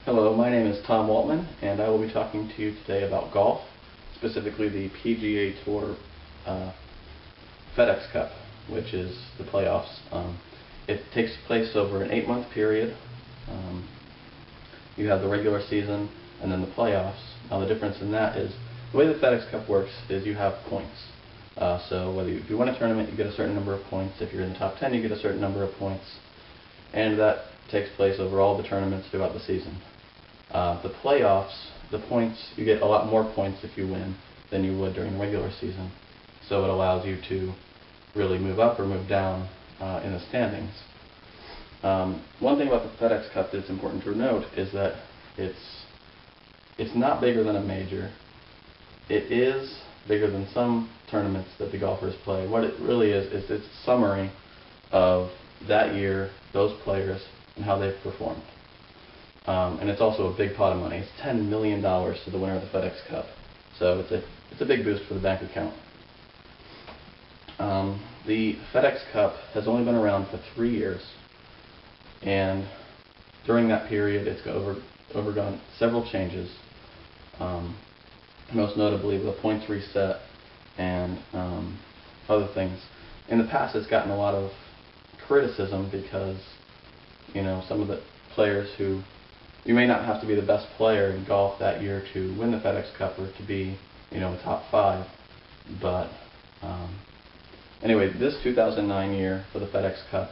Hello, my name is Tom Waltman, and I will be talking to you today about golf, specifically the PGA Tour FedEx Cup, which is the playoffs. It takes place over an 8-month period. You have the regular season and then the playoffs. Now the difference in that is, the way the FedEx Cup works is you have points. So if you win a tournament, you get a certain number of points. If you're in the top 10, you get a certain number of points. And that takes place over all the tournaments throughout the season. The playoffs, the points, you get a lot more points if you win than you would during the regular season. So it allows you to really move up or move down in the standings. One thing about the FedEx Cup that's important to note is that it's not bigger than a major. It is bigger than some tournaments that the golfers play. What it really is it's a summary of that year, those players, and how they've performed. And it's also a big pot of money. It's $10 million to the winner of the FedEx Cup. So it's a big boost for the bank account. The FedEx Cup has only been around for 3 years. And during that period, it's overgone several changes. Most notably the points reset and other things. In the past, it's gotten a lot of criticism because, some of the players who, you may not have to be the best player in golf that year to win the FedEx Cup or to be, a top 5. But anyway, this 2009 year for the FedEx Cup,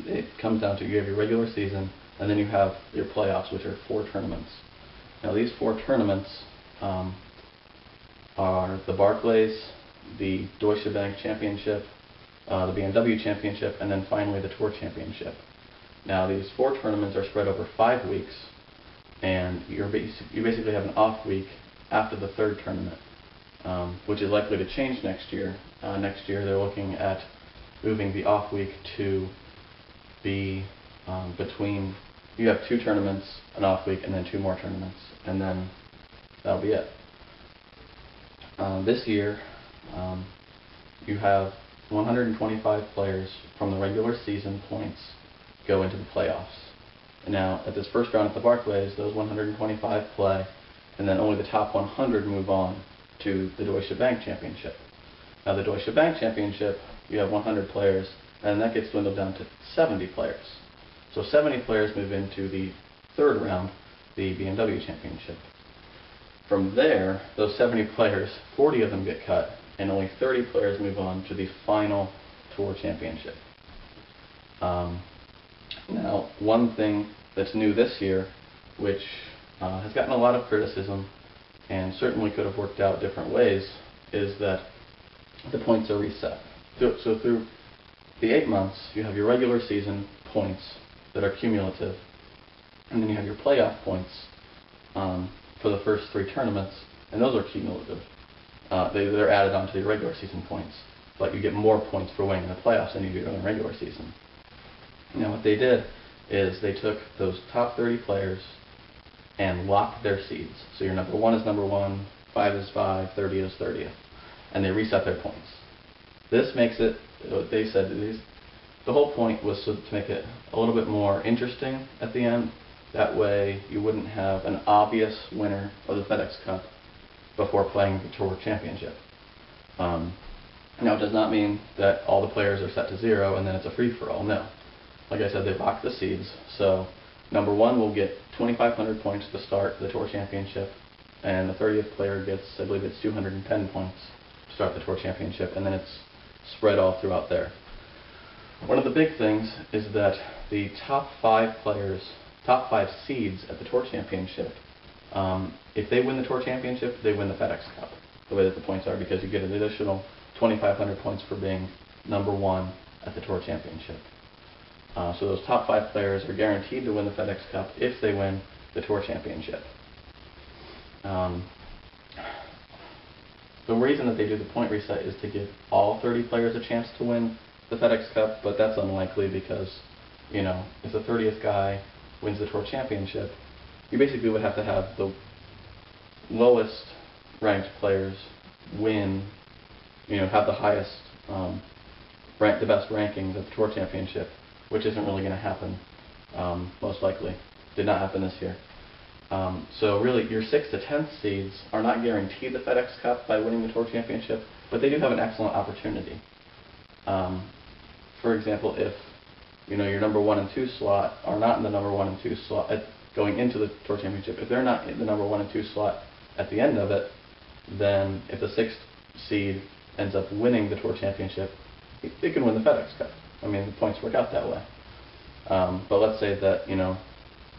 it comes down to you have your regular season and then you have your playoffs, which are 4 tournaments. Now these 4 tournaments are the Barclays, the Deutsche Bank Championship, the BMW Championship, and then finally the Tour Championship. Now these 4 tournaments are spread over 5 weeks, and you basically have an off week after the 3rd tournament, which is likely to change next year. Next year they're looking at moving the off week to be between, you have 2 tournaments, an off week, and then 2 more tournaments, and then that'll be it. This year you have 125 players from the regular season points go into the playoffs. And now, at this first round at the Barclays, those 125 play, and then only the top 100 move on to the Deutsche Bank Championship. Now, the Deutsche Bank Championship, you have 100 players, and that gets dwindled down to 70 players. So 70 players move into the 3rd round, the BMW Championship. From there, those 70 players, 40 of them get cut, and only 30 players move on to the final Tour Championship. Now, one thing that's new this year, which has gotten a lot of criticism and certainly could have worked out different ways, is that the points are reset. So through the 8 months, you have your regular season points that are cumulative, and then you have your playoff points for the first 3 tournaments, and those are cumulative. They're added onto the regular season points, but you get more points for winning in the playoffs than you do in the regular season. Now what they did is they took those top 30 players and locked their seeds. So your number 1 is number 1, 5 is 5, 30 is 30th, and they reset their points. This makes it, they said, the whole point was to make it a little bit more interesting at the end. That way you wouldn't have an obvious winner of the FedEx Cup before playing the Tour Championship. Now it does not mean that all the players are set to 0 and then it's a free-for-all, no. Like I said, they locked the seeds, so number 1 will get 2,500 points to start the Tour Championship, and the 30th player gets, I believe it's 210 points to start the Tour Championship, and then it's spread all throughout there. One of the big things is that the top 5 players, top 5 seeds at the Tour Championship, if they win the Tour Championship, they win the FedEx Cup, the way that the points are, because you get an additional 2,500 points for being number 1 at the Tour Championship. So those top 5 players are guaranteed to win the FedEx Cup if they win the Tour Championship. The reason that they do the point reset is to give all 30 players a chance to win the FedEx Cup, but that's unlikely because, if the 30th guy wins the Tour Championship, you basically would have to have the lowest ranked players win, have the highest, the best rankings at the Tour Championship, which isn't really going to happen, most likely. Did not happen this year. So really, your 6th to 10th seeds are not guaranteed the FedEx Cup by winning the Tour Championship, but they do have an excellent opportunity. For example, if your number 1 and 2 slot are not in the number 1 and 2 slot going into the Tour Championship, if they're not in the number 1 and 2 slot at the end of it, then if the 6th seed ends up winning the Tour Championship, it can win the FedEx Cup. I mean, the points work out that way. But let's say that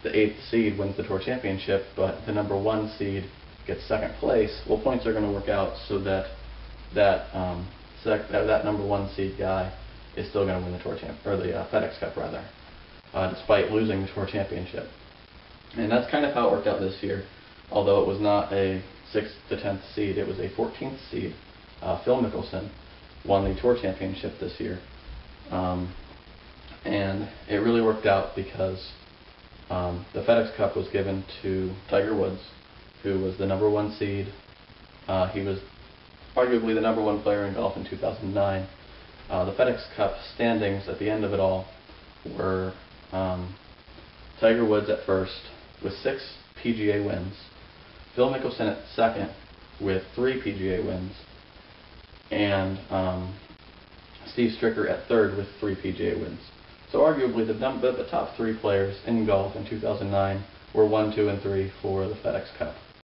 the 8th seed wins the Tour Championship, but the number 1 seed gets 2nd place. Well, points are going to work out so that that number 1 seed guy is still going to win the the FedEx Cup rather, despite losing the Tour Championship. And that's kind of how it worked out this year. Although it was not a 6th to 10th seed, it was a 14th seed. Phil Mickelson won the Tour Championship this year, and it really worked out because the FedEx Cup was given to Tiger Woods, who was the number 1 seed. He was arguably the number 1 player in golf in 2009. The FedEx Cup standings at the end of it all were Tiger Woods at first with 6 PGA wins, Phil Mickelson at 2nd with 3 PGA wins, and Steve Stricker at 3rd with 3 PGA wins. So arguably the top 3 players in golf in 2009 were 1, 2, and 3 for the FedEx Cup.